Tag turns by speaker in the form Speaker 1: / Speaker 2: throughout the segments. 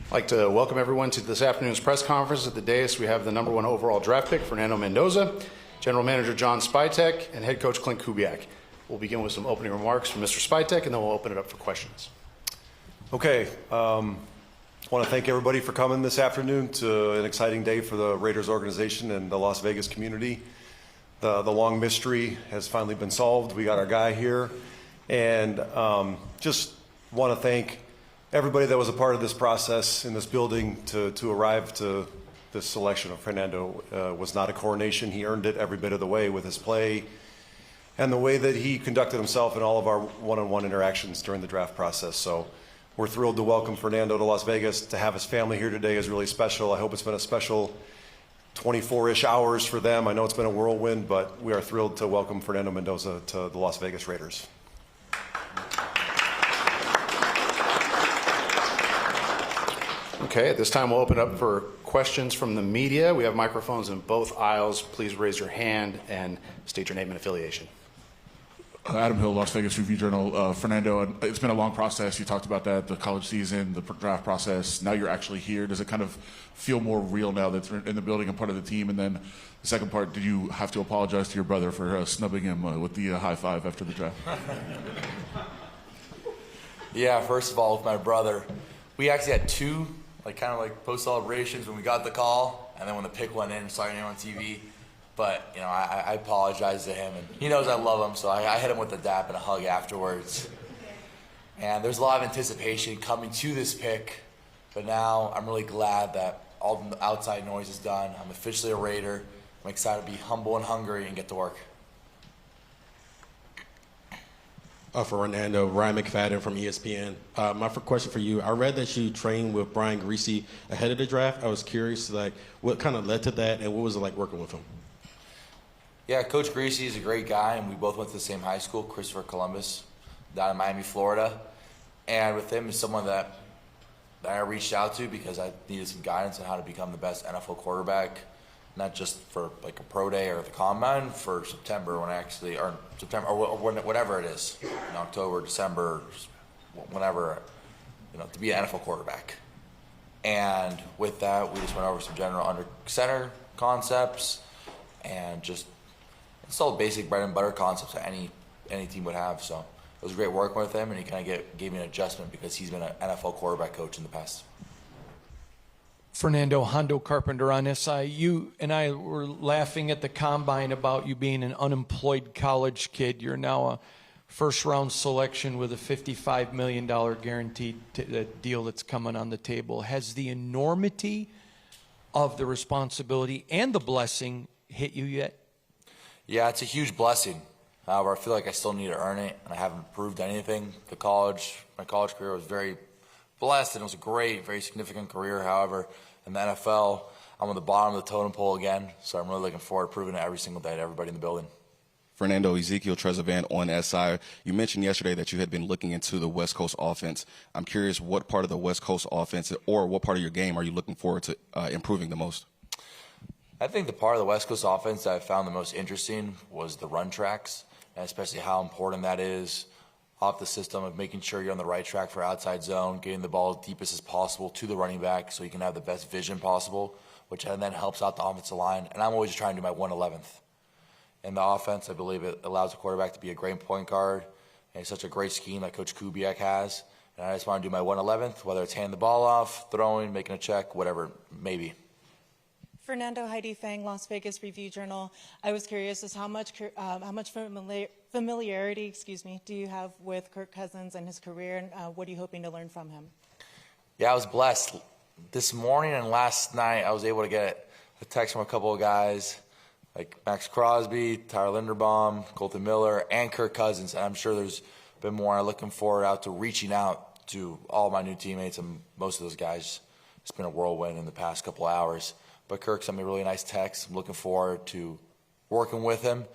Speaker 1: I'd like to welcome everyone to this afternoon's press conference. At the dais, we have the #1 overall draft pick, Fernando Mendoza, General Manager John Spytek, and Head Coach Clint Kubiak. We'll begin with some opening remarks from Mr. Spytek, and then we'll open it up for questions.
Speaker 2: Okay. I want to thank everybody for coming this afternoon to an exciting day for the Raiders organization and the Las Vegas community. The long mystery has finally been solved. We got our guy here. And just want to thank everybody that was a part of this process in this building to arrive to this selection of Fernando. Was not a coronation. He earned it every bit of the way with his play and the way that he conducted himself in all of our one-on-one interactions during the draft process. So we're thrilled to welcome Fernando to Las Vegas. To have his family here today is really special. I hope it's been a special 24-ish hours for them. I know it's been a whirlwind, but we are thrilled to welcome Fernando Mendoza to the Las Vegas Raiders.
Speaker 1: Okay, at this time we'll open up for questions from the media. We have microphones in both aisles. Please raise your hand and state your name and affiliation.
Speaker 3: Adam Hill, Las Vegas Review-Journal. Fernando, it's been a long process. You talked about that, the college season, the draft process. Now you're actually here. Does it kind of feel more real now that you're in the building and part of the team? And then the second part, did you have to apologize to your brother for snubbing him with the high five after the draft?
Speaker 4: Yeah, first of all, with my brother, we actually had two kind of post celebrations when we got the call, and then when the pick went in, saw your name on TV. But I apologize to him, and he knows I love him, so I hit him with a dap and a hug afterwards. And there's a lot of anticipation coming to this pick, but now I'm really glad that all the outside noise is done. I'm officially a Raider. I'm excited to be humble and hungry and get to work.
Speaker 5: For Fernando, Ryan McFadden from ESPN. My first question for you, I read that you trained with Brian Griese ahead of the draft. I was curious, what kind of led to that, and what was it like working with him?
Speaker 4: Yeah, Coach Griese is a great guy, and we both went to the same high school, Christopher Columbus, down in Miami, Florida. And with him is someone that I reached out to because I needed some guidance on how to become the best NFL quarterback, not just for a pro day or the combine, for September or whatever it is, in October, December, whenever, to be an NFL quarterback. And with that, we just went over some general under center concepts and just installed basic bread and butter concepts that any team would have. So it was great working with him, and he kind of gave me an adjustment because he's been an NFL quarterback coach in the past.
Speaker 6: Fernando, Hondo Carpenter on SI. You and I were laughing at the combine about you being an unemployed college kid. You're now a first-round selection with a $55 million guaranteed deal that's coming on the table. Has the enormity of the responsibility and the blessing hit you yet?
Speaker 4: Yeah, it's a huge blessing. However, I feel like I still need to earn it, and I haven't proved anything. My college career was very blessed, and it was a great, very significant career. However, in the NFL, I'm on the bottom of the totem pole again, so I'm really looking forward to proving it every single day to everybody in the building.
Speaker 7: Fernando, Ezekiel Trezevan on SI. You mentioned yesterday that you had been looking into the West Coast offense. I'm curious, what part of the West Coast offense or what part of your game are you looking forward to improving the most?
Speaker 4: I think the part of the West Coast offense that I found the most interesting was the run tracks, and especially how important that is off the system of making sure you're on the right track for outside zone, getting the ball as deepest as possible to the running back so you can have the best vision possible, which then helps out the offensive line. And I'm always just trying to do my 1/11th. In the offense, I believe it allows the quarterback to be a great point guard, and it's such a great scheme that Coach Kubiak has. And I just want to do my 1/11th, whether it's handing the ball off, throwing, making a check, whatever it may be.
Speaker 8: Fernando, Heidi Fang, Las Vegas Review-Journal. I was curious as how much familiarity, do you have with Kirk Cousins and his career, and what are you hoping to learn from him?
Speaker 4: Yeah, I was blessed. This morning and last night, I was able to get a text from a couple of guys like Max Crosby, Tyler Linderbaum, Colton Miller, and Kirk Cousins. And I'm sure there's been more. I'm looking forward to reaching out to all my new teammates, and most of those guys. It's been a whirlwind in the past couple of hours. But Kirk sent me a really nice text. I'm looking forward to working with him,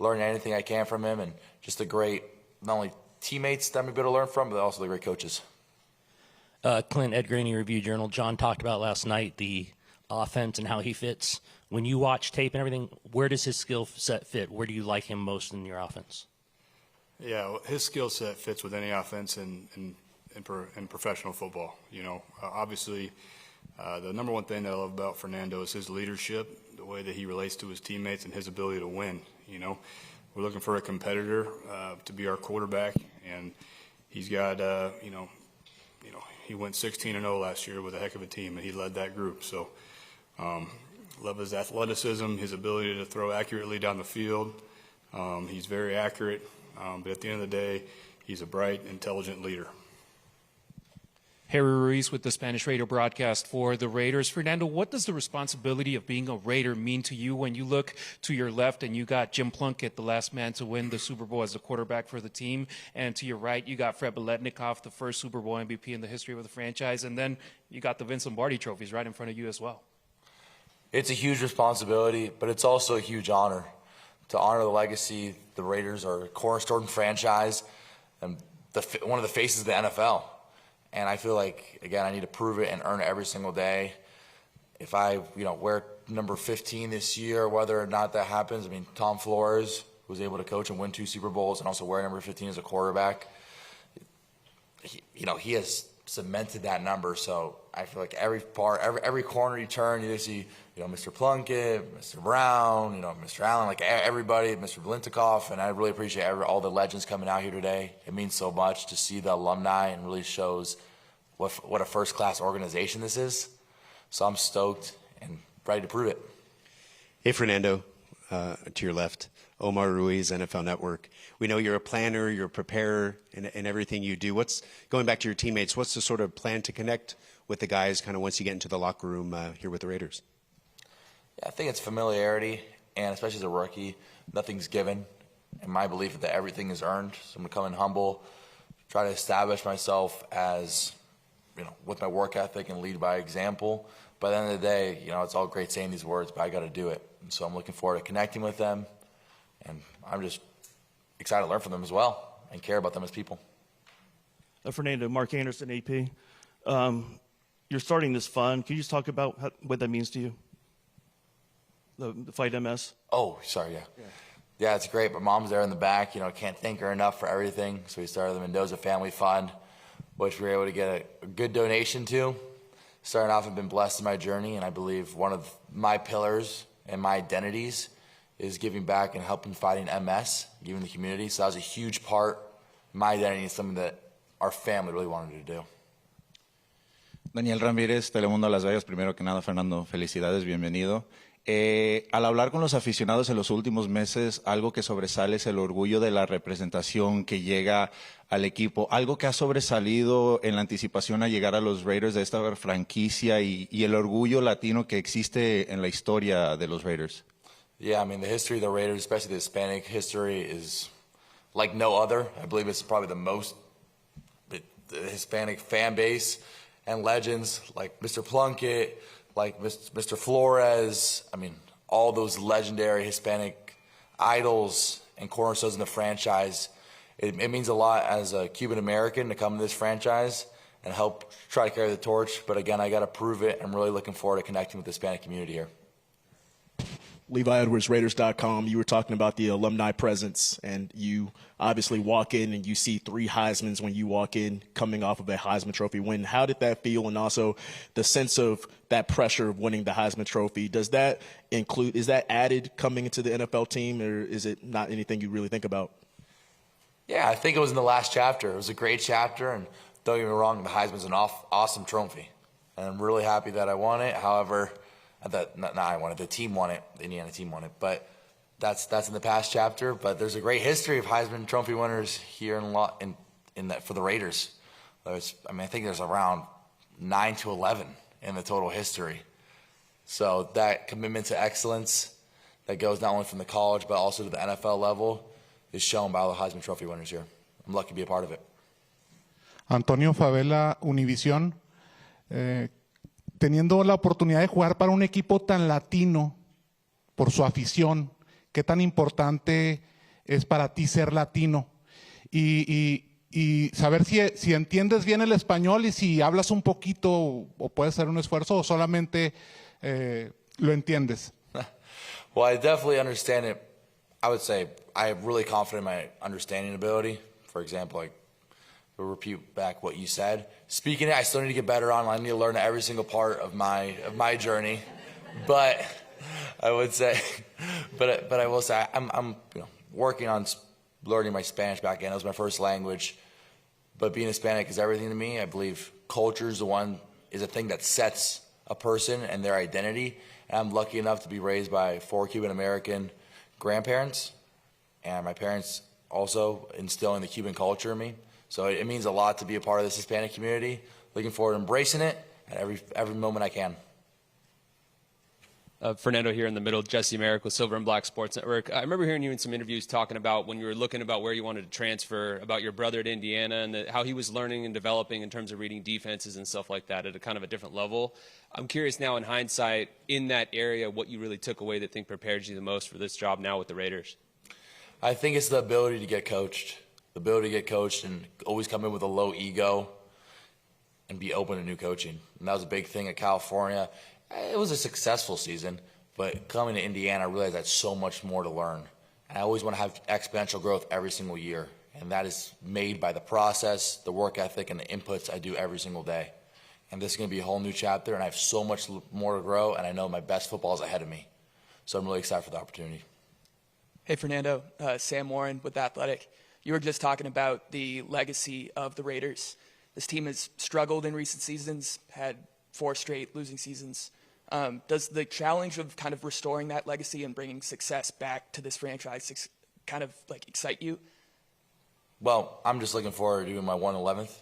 Speaker 4: learning anything I can from him, and just a great, not only teammates that I'm able to learn from, but also the great coaches.
Speaker 9: Clint, Ed Graney, Review-Journal. John talked about last night the offense and how he fits. When you watch tape and everything, where does his skill set fit? Where do you like him most in your offense?
Speaker 1: Yeah, his skill set fits with any offense, and
Speaker 10: in professional football. You know, obviously, the number one thing that I love about Fernando is his leadership, the way that he relates to his teammates, and his ability to win. You know, we're looking for a competitor to be our quarterback, and he's got, he went 16-0 last year with a heck of a team, and he led that group. So, love his athleticism, his ability to throw accurately down the field. He's very accurate, but at the end of the day, he's a bright, intelligent leader.
Speaker 11: Harry Ruiz with the Spanish radio broadcast for the Raiders. Fernando, what does the responsibility of being a Raider mean to you when you look to your left and you got Jim Plunkett, the last man to win the Super Bowl as the quarterback for the team, and to your right you got Fred Biletnikoff, the first Super Bowl MVP in the history of the franchise, and then you got the Vince Lombardi trophies right in front of you as well?
Speaker 4: It's a huge responsibility, but it's also a huge honor. To honor the legacy, the Raiders are a cornerstone franchise and one of the faces of the NFL. And I feel like, again, I need to prove it and earn it every single day. If I, wear number 15 this year, whether or not that happens, I mean, Tom Flores was able to coach and win 2 Super Bowls and also wear number 15 as a quarterback. He has cemented that number. So I feel like every corner you turn, you see, Mr. Plunkett, Mr. Brown, Mr. Allen, like everybody, Mr. Biletnikoff, and I really appreciate all the legends coming out here today. It means so much to see the alumni and really shows what a first-class organization this is. So I'm stoked and ready to prove it.
Speaker 12: Hey, Fernando, to your left, Omar Ruiz, NFL Network. We know you're a planner, you're a preparer in everything you do. Going back to your teammates, what's the sort of plan to connect with the guys kind of once you get into the locker room here with the Raiders?
Speaker 4: Yeah, I think it's familiarity, and especially as a rookie, nothing's given. And my belief is that everything is earned. So I'm going to come in humble, try to establish myself as, with my work ethic and lead by example. But at the end of the day, it's all great saying these words, but I got to do it. And so I'm looking forward to connecting with them, and I'm just excited to learn from them as well and care about them as people.
Speaker 13: Fernando, Mark Anderson, AP. You're starting this fund. Can you just talk about what that means to you? The Fight MS?
Speaker 4: Oh, sorry, yeah. Yeah, it's great. My mom's there in the back. Can't thank her enough for everything. So we started the Mendoza Family Fund, which we were able to get a good donation to. Starting off, I've been blessed in my journey, and I believe one of my pillars and my identities is giving back and helping fighting MS, giving the community. So that was a huge part of my identity and something that our family really wanted to do.
Speaker 14: Daniel Ramírez, Telemundo Las Vegas. Primero que nada, Fernando, felicidades, bienvenido. Al hablar con los aficionados en los últimos meses, algo que sobresale es el orgullo de la representación que llega al equipo. Algo que ha sobresalido en la anticipación a llegar a los Raiders de esta franquicia y el orgullo latino que existe en la historia de los Raiders.
Speaker 4: Yeah, I mean, the history of the Raiders, especially the Hispanic history, is like no other. I believe it's probably the most the Hispanic fan base and legends like Mr. Plunkett, like Mr. Flores. I mean, all those legendary Hispanic idols and cornerstones in the franchise. It means a lot as a Cuban American to come to this franchise and help try to carry the torch. But again, I got to prove it. I'm really looking forward to connecting with the Hispanic community here.
Speaker 15: Levi Edwards, Raiders.com. You were talking about the alumni presence, and you obviously walk in and you see 3 Heismans when you walk in coming off of a Heisman Trophy win. How did that feel? And also the sense of that pressure of winning the Heisman Trophy. Is that added coming into the NFL team, or is it not anything you really think about?
Speaker 4: Yeah, I think it was in the last chapter. It was a great chapter, and don't get me wrong, the Heisman's an awesome trophy. And I'm really happy that I won it. However, I won it. The team won it. The Indiana team won it. But that's in the past chapter. But there's a great history of Heisman Trophy winners here in that for the Raiders. I think there's around 9 to 11 in the total history. So that commitment to excellence that goes not only from the college but also to the NFL level is shown by all the Heisman Trophy winners here. I'm lucky to be a part of it.
Speaker 16: Antonio Favela, Univisión. Teniendo la oportunidad de jugar para un equipo tan latino por su afición, ¿qué tan importante es para ti ser latino? Y saber si entiendes bien el español y si hablas un poquito o puedes hacer un esfuerzo o solamente lo entiendes.
Speaker 4: Well, I definitely understand it. I would say I am really confident in my understanding ability. For example, like repeat back what you said. Speaking it, I still need to get better on. I need to learn every single part of my journey. But I would say, but I will say, I'm working on learning my Spanish back end. It was my first language. But being Hispanic is everything to me. I believe culture is a thing that sets a person and their identity. And I'm lucky enough to be raised by 4 Cuban American grandparents, and my parents also instilling the Cuban culture in me. So it means a lot to be a part of this Hispanic community. Looking forward to embracing it at every moment I can.
Speaker 17: Fernando here in the middle, Jesse Merrick with Silver and Black Sports Network. I remember hearing you in some interviews talking about when you were looking about where you wanted to transfer, about your brother at Indiana and how he was learning and developing in terms of reading defenses and stuff like that at a kind of a different level. I'm curious now in hindsight, in that area, what you really took away that think prepared you the most for this job now with the Raiders.
Speaker 4: I think it's the ability to get coached. The ability to get coached and always come in with a low ego and be open to new coaching. And that was a big thing at California. It was a successful season, but coming to Indiana, I realized I had so much more to learn. And I always want to have exponential growth every single year. And that is made by the process, the work ethic, and the inputs I do every single day. And this is going to be a whole new chapter, and I have so much more to grow, and I know my best football is ahead of me. So I'm really excited for the opportunity.
Speaker 18: Hey, Fernando, Sam Warren with Athletic. You were just talking about the legacy of the Raiders. This team has struggled in recent seasons, had 4 straight losing seasons. Does the challenge of kind of restoring that legacy and bringing success back to this franchise kind of like excite you?
Speaker 4: Well, I'm just looking forward to doing my 111th.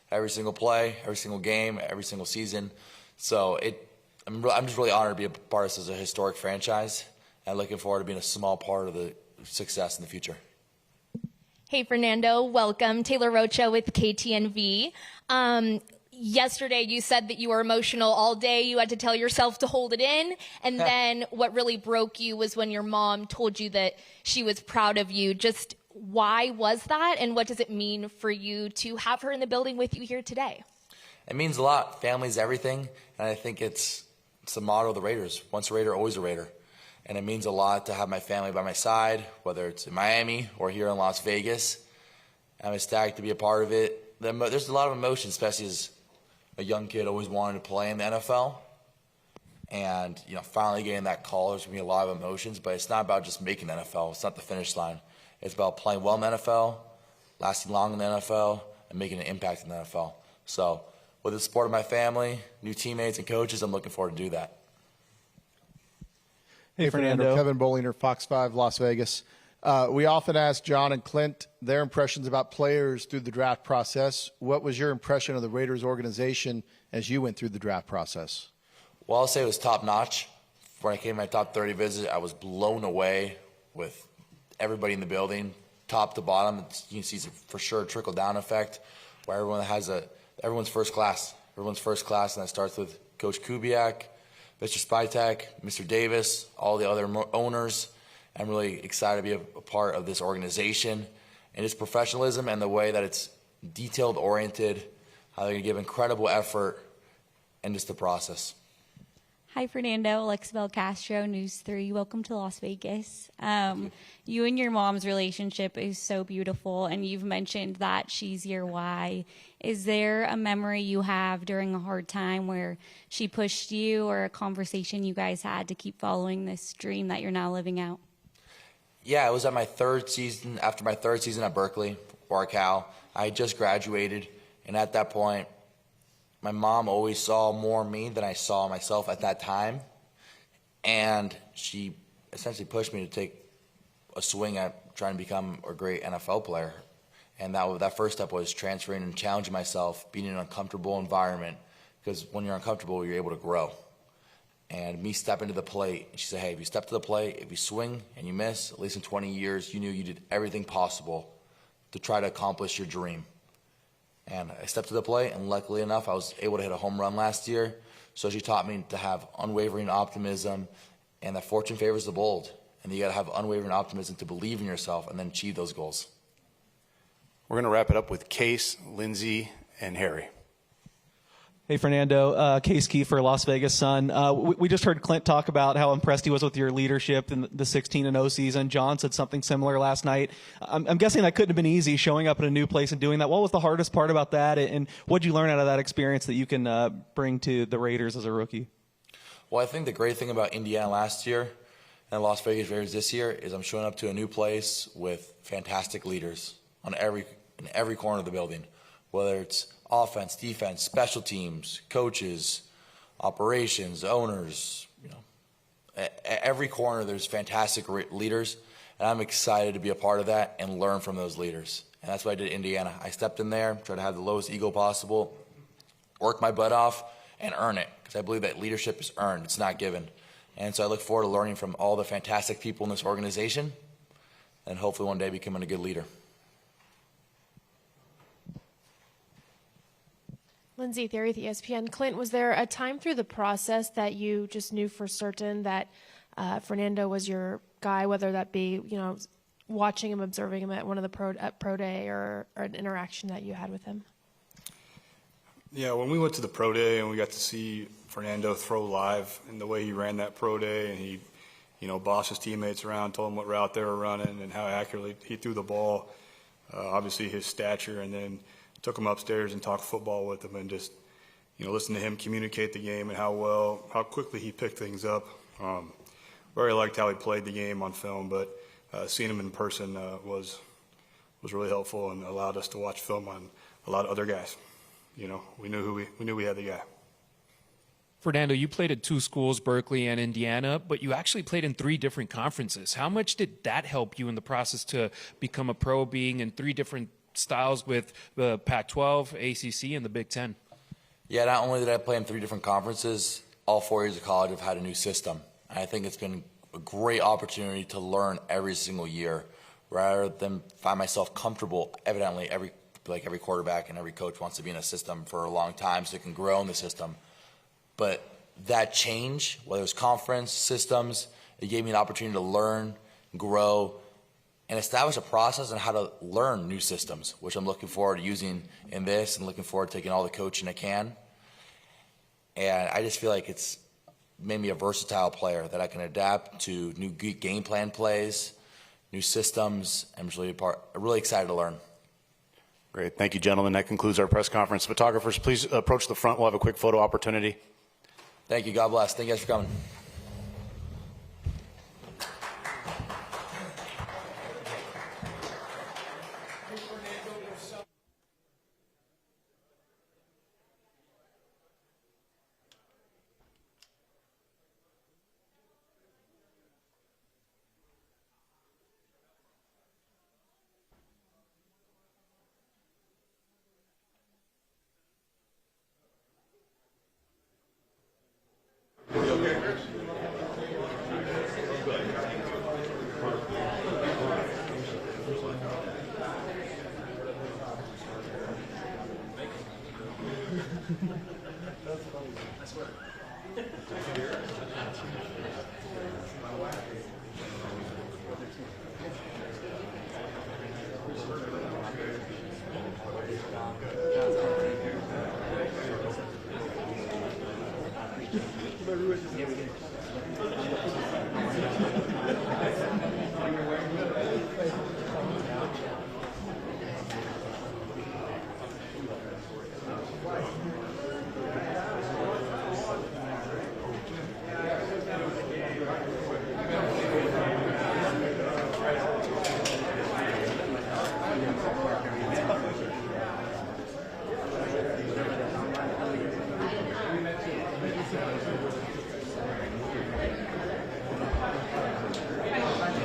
Speaker 4: Every single play, every single game, every single season. So I'm just really honored to be a part of this as a historic franchise. And looking forward to being a small part of the success in the future.
Speaker 19: Hey, Fernando, welcome. Taylor Rocha with KTNV. Yesterday, you said that you were emotional all day. You had to tell yourself to hold it in. And then what really broke you was when your mom told you that she was proud of you. Just why was that? And what does it mean for you to have her in the building with you here today?
Speaker 4: It means a lot. Family's everything. And I think it's the motto of the Raiders. Once a Raider, always a Raider. And it means a lot to have my family by my side, whether it's in Miami or here in Las Vegas. I'm ecstatic to be a part of it. There's a lot of emotion, especially as a young kid always wanted to play in the NFL. And, finally getting that call, there's going to be a lot of emotions. But it's not about just making the NFL. It's not the finish line. It's about playing well in the NFL, lasting long in the NFL, and making an impact in the NFL. So with the support of my family, new teammates, and coaches, I'm looking forward to do that.
Speaker 20: Hey, Fernando. Kevin Bollinger, Fox 5, Las Vegas. We often ask John and Clint their impressions about players through the draft process. What was your impression of the Raiders organization as you went through the draft process?
Speaker 4: Well, I'll say it was top-notch. When I came to my top 30 visit, I was blown away with everybody in the building, top to bottom. You can see for sure a trickle-down effect where everyone's first class. Everyone's first class, and that starts with Coach Kubiak, Mr. Spytek, Mr. Davis, all the other owners. I'm really excited to be a part of this organization and its professionalism and the way that it's detailed-oriented, how they're going to give incredible effort, and just the process.
Speaker 21: Hi, Fernando. Alexa Bell Castro, News 3. Welcome to Las Vegas. You and your mom's relationship is so beautiful, and you've mentioned that she's your why. Is there a memory you have during a hard time where she pushed you or a conversation you guys had to keep following this dream that you're now living out?
Speaker 4: Yeah, it was at my 3rd season, after my 3rd season at Berkeley, or Cal. I had just graduated, and at that point, my mom always saw more me than I saw myself at that time, and she essentially pushed me to take a swing at trying to become a great NFL player. And that first step was transferring and challenging myself, being in an uncomfortable environment, because when you're uncomfortable, you're able to grow. And me stepping to the plate, and she said, hey, if you step to the plate, if you swing and you miss, at least in 20 years, you knew you did everything possible to try to accomplish your dream. And I stepped to the plate, and luckily enough, I was able to hit a home run last year. So she taught me to have unwavering optimism, and that fortune favors the bold. And you got to have unwavering optimism to believe in yourself and then achieve those goals.
Speaker 1: We're going to wrap it up with Case, Lindsay, and Harry.
Speaker 2: Hey, Fernando. Case Kiefer, Las Vegas Sun. We just heard Clint talk about how impressed he was with your leadership in the 16-0 season. John said something similar last night. I'm guessing that couldn't have been easy, showing up in a new place and doing that. What was the hardest part about that, and what did you learn out of that experience that you can bring to the Raiders as a rookie?
Speaker 4: Well, I think the great thing about Indiana last year and Las Vegas Raiders this year is I'm showing up to a new place with fantastic leaders in every corner of the building, whether it's offense, defense, special teams, coaches, operations, owners. At every corner there's fantastic leaders, and I'm excited to be a part of that and learn from those leaders. And that's what I did at Indiana. I stepped in there, tried to have the lowest ego possible, work my butt off, and earn it, because I believe that leadership is earned, it's not given. And so I look forward to learning from all the fantastic people in this organization and hopefully one day becoming a good leader.
Speaker 22: Lindsay Theory with ESPN. Clint, was there a time through the process that you just knew for certain that Fernando was your guy, whether that be, watching him, observing him at one of the pro day or an interaction that you had with him?
Speaker 10: Yeah, when we went to the pro day and we got to see Fernando throw live and the way he ran that pro day, and he, bossed his teammates around, told them what route they were running and how accurately he threw the ball, obviously his stature, and then took him upstairs and talked football with him and just, listen to him communicate the game and how quickly he picked things up. Very liked how he played the game on film, but seeing him in person was really helpful and allowed us to watch film on a lot of other guys. We knew we had the guy.
Speaker 11: Fernando, you played at two schools, Berkeley and Indiana, but you actually played in 3 different conferences. How much did that help you in the process to become a pro, being in 3 different styles with the Pac-12, ACC, and the Big Ten?
Speaker 4: Yeah, not only did I play in 3 different conferences, all 4 years of college I've had a new system. And I think it's been a great opportunity to learn every single year rather than find myself comfortable. Evidently, every quarterback and every coach wants to be in a system for a long time so they can grow in the system. But that change, whether it was conference, systems, it gave me an opportunity to learn, grow, and establish a process on how to learn new systems, which I'm looking forward to using in this and looking forward to taking all the coaching I can. And I just feel like it's made me a versatile player that I can adapt to new game plan plays, new systems. I'm just really excited to learn.
Speaker 1: Great. Thank you, gentlemen. That concludes our press conference. Photographers, please approach the front. We'll have a quick photo opportunity.
Speaker 4: Thank you. God bless. Thank you guys for coming.
Speaker 23: That's funny. I swear. Yeah, we did.